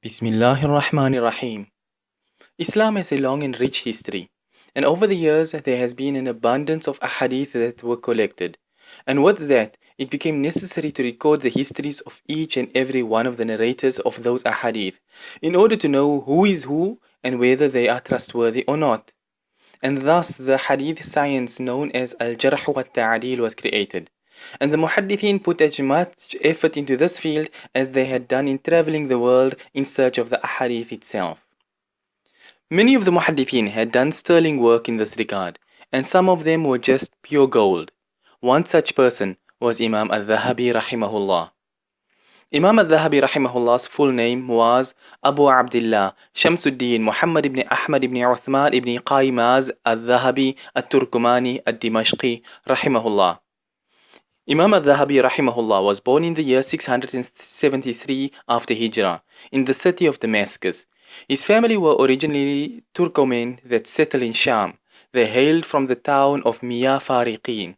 Bismillahirrahmanirrahim. Islam has a long and rich history, and over the years there has been an abundance of ahadith that were collected. And with that, it became necessary to record the histories of each and every one of the narrators of those ahadith, in order to know who is who and whether they are trustworthy or not. And thus the hadith science known as al-jarh wa ta'adil was created. And the Muhaddithin put as much effort into this field as they had done in traveling the world in search of the ahadith itself. Many of the Muhaddithin had done sterling work in this regard, and some of them were just pure gold. One such person was Imam Adh-Dhahabi Rahimahullah. Imam Adh-Dhahabi Rahimahullah's full name was Abu Abdullah Shamsuddin Muhammad ibn Ahmad ibn Uthman ibn Qaymaz Adh-Dhahabi At-Turkumani Ad-Dimashqi Rahimahullah. Imam Adh-Dhahabi Rahimahullah was born in the year 673 after Hijrah in the city of Damascus. His family were originally Turkomen that settled in Sham. They hailed from the town of Miya Fariqin.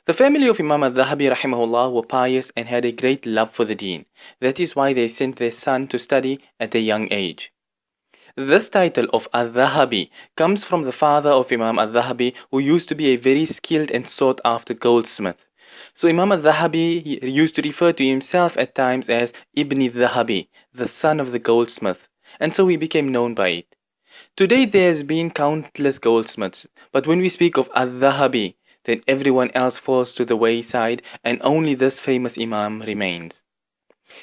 The family of Imam Adh-Dhahabi Rahimahullah were pious and had a great love for the deen. That is why they sent their son to study at a young age. This title of Adh-Dhahabi comes from the father of Imam Adh-Dhahabi, who used to be a very skilled and sought after goldsmith. So Imam Adh-Dhahabi used to refer to himself at times as Ibn Dhahabi, the son of the goldsmith, and so he became known by it. Today there has been countless goldsmiths, but when we speak of Adh-Dhahabi, then everyone else falls to the wayside and only this famous Imam remains.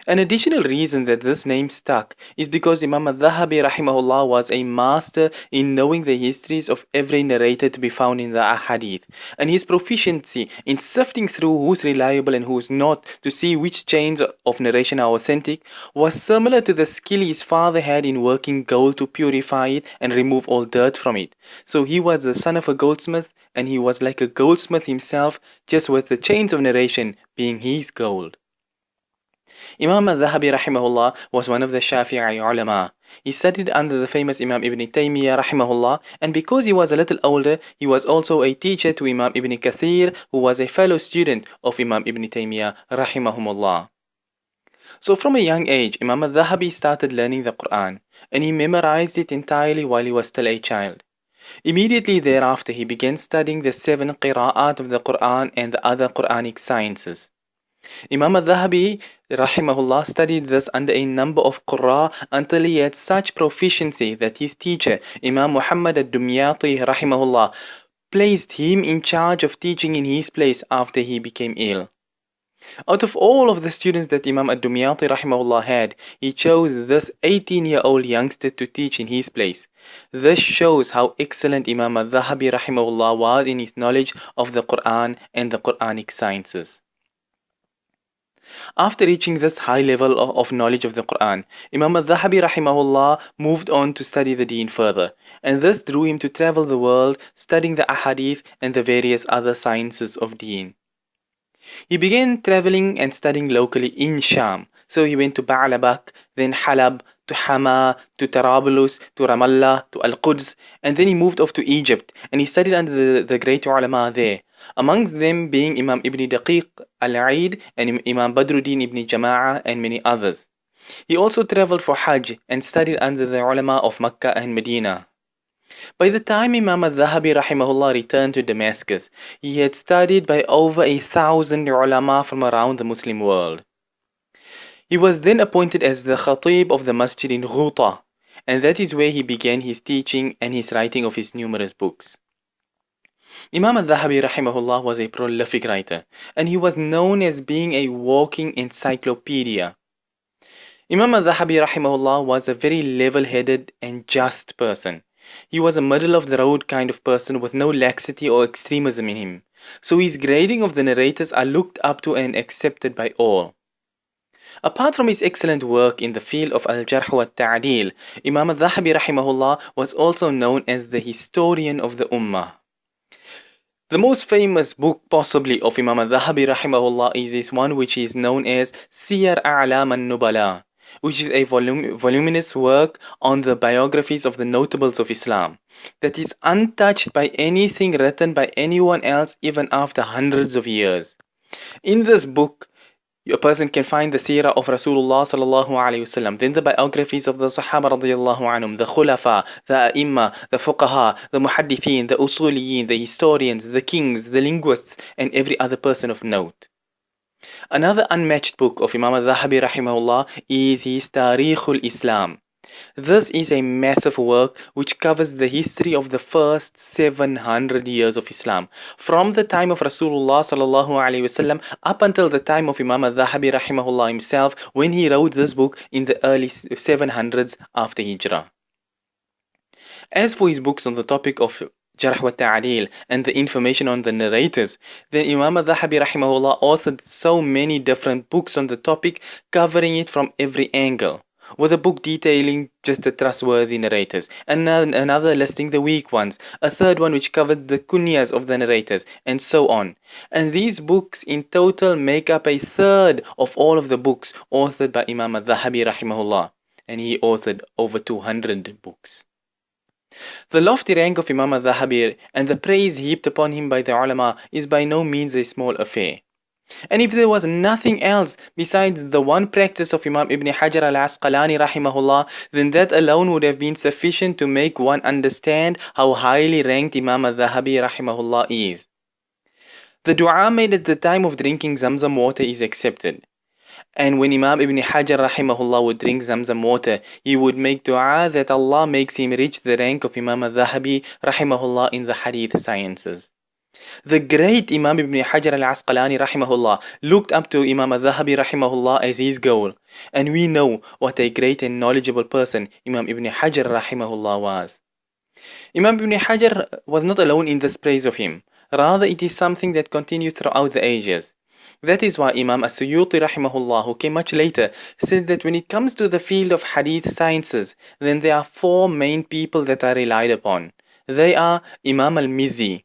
An additional reason that this name stuck is because Imam Adh-Dhahabi Rahimahullah was a master in knowing the histories of every narrator to be found in the ahadith, and his proficiency in sifting through who's reliable and who's not to see which chains of narration are authentic was similar to the skill his father had in working gold to purify it and remove all dirt from it. So he was the son of a goldsmith, and he was like a goldsmith himself, just with the chains of narration being his gold. Imam Adh-Dhahabi Rahimahullah was one of the Shafi'i ulama. He studied under the famous Imam Ibn Taymiyyah Rahimahullah, and because he was a little older, he was also a teacher to Imam Ibn Kathir, who was a fellow student of Imam Ibn Taymiyyah Rahimahumullah. So from a young age, Imam Adh-Dhahabi started learning the Quran, and he memorized it entirely while he was still a child. Immediately thereafter, he began studying the 7 qira'at of the Quran and the other Quranic sciences. Imam Adh-Dhahabi Rahimahullah studied this under a number of Qurra until he had such proficiency that his teacher, Imam Muhammad Ad-Dumyati Rahimahullah, placed him in charge of teaching in his place after he became ill. Out of all of the students that Imam Ad-Dumyati Rahimahullah had, he chose this 18-year-old youngster to teach in his place. This shows how excellent Imam Adh-Dhahabi Rahimahullah was in his knowledge of the Quran and the Quranic sciences. After reaching this high level of knowledge of the Quran, Imam Adh-Dhahabi Rahimahullah moved on to study the deen further, and this drew him to travel the world studying the ahadith and the various other sciences of deen. He began traveling and studying locally in Sham, so he went to Ba'labak, then Halab, to Hama, to Tarabulus, to Ramallah, to Al-Quds, and then he moved off to Egypt, and he studied under the great ulama there, amongst them being Imam Ibn Daqiq al-Eid and Imam Badruddin ibn Jama'ah and many others. He also traveled for Hajj and studied under the ulama of Mecca and Medina. By the time Imam Adh-Dhahabi Rahimahullah returned to Damascus, he had studied by over 1,000 ulama from around the Muslim world. He was then appointed as the Khatib of the Masjid in Ghuta, and that is where he began his teaching and his writing of his numerous books. Imam Adh-Dhahabi Rahimahullah was a prolific writer, and he was known as being a walking encyclopedia. Imam Adh-Dhahabi Rahimahullah was a very level-headed and just person. He was a middle-of-the-road kind of person with no laxity or extremism in him, so his grading of the narrators are looked up to and accepted by all. Apart from his excellent work in the field of al-Jarh wa Ta'adil, Imam Adh-Dhahabi Rahimahullah was also known as the historian of the Ummah. The most famous book possibly of Imam Adh-Dhahabi Rahimahullah is this one which is known as Siyar A'lam al-Nubala, which is a voluminous work on the biographies of the notables of Islam, that is untouched by anything written by anyone else even after hundreds of years. In this book, A person can find the seerah of Rasulullah sallallahu alaihi wasallam, then the biographies of the Sahaba radiyallahu anhum, the Khulafa, the Imam, the Fuqaha, the Muhaddithin, the Usuliyin, the historians, the kings, the linguists, and every other person of note. Another unmatched book of Imam Adh-Dhahabi rahimahullah is his Tarikhul Islam. This is a massive work which covers the history of the first 700 years of Islam, from the time of Rasulullah sallallahu alaihi wasallam up until the time of Imam Adh-Dhahabi rahimahullah himself, when he wrote this book in the early 700s after Hijrah. As for his books on the topic of Jarh wa Ta'adil and the information on the narrators, then Imam Adh-Dhahabi rahimahullah authored so many different books on the topic, covering it from every angle, with a book detailing just the trustworthy narrators, another listing the weak ones, a third one which covered the kunyas of the narrators, and so on. And these books in total make up a third of all of the books authored by Imam Adh-Dhahabi rahimahullah, and he authored over 200 books. The lofty rank of Imam Adh-Dhahabi and the praise heaped upon him by the ulama is by no means a small affair. And if there was nothing else besides the one practice of Imam Ibn Hajar al-Asqalani rahimahullah, then that alone would have been sufficient to make one understand how highly ranked Imam Adh-Dhahabi rahimahullah is. The dua made at the time of drinking Zamzam water is accepted. And when Imam Ibn Hajar rahimahullah would drink Zamzam water, he would make dua that Allah makes him reach the rank of Imam Adh-Dhahabi rahimahullah in the hadith sciences. The great Imam Ibn Hajar al-Asqalani rahimahullah looked up to Imam Adh-Dhahabi rahimahullah as his goal, and we know what a great and knowledgeable person Imam Ibn Hajar rahimahullah was. Imam Ibn Hajar was not alone in this praise of him, rather it is something that continued throughout the ages. That is why Imam As-Suyuti rahimahullah, who came much later, said that when it comes to the field of hadith sciences, then there are four main people that are relied upon. They are Imam al-Mizzi,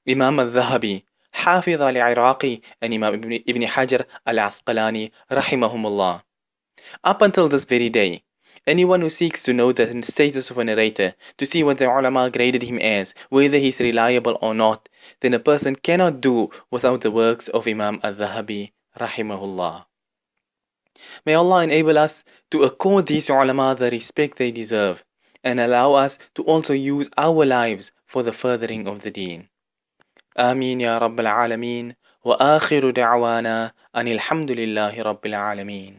Imam al-Dhahabi, Hafiz al-Iraqi, and Imam Ibn Hajar al-Asqalani rahimahumullah. Up until this very day, anyone who seeks to know the status of a narrator, to see what the ulama graded him as, whether he is reliable or not, then a person cannot do without the works of Imam al-Dhahabi rahimahullah. May Allah enable us to accord these ulama the respect they deserve, and allow us to also use our lives for the furthering of the deen. آمين يا رب العالمين وآخر دعوانا أن الحمد لله رب العالمين.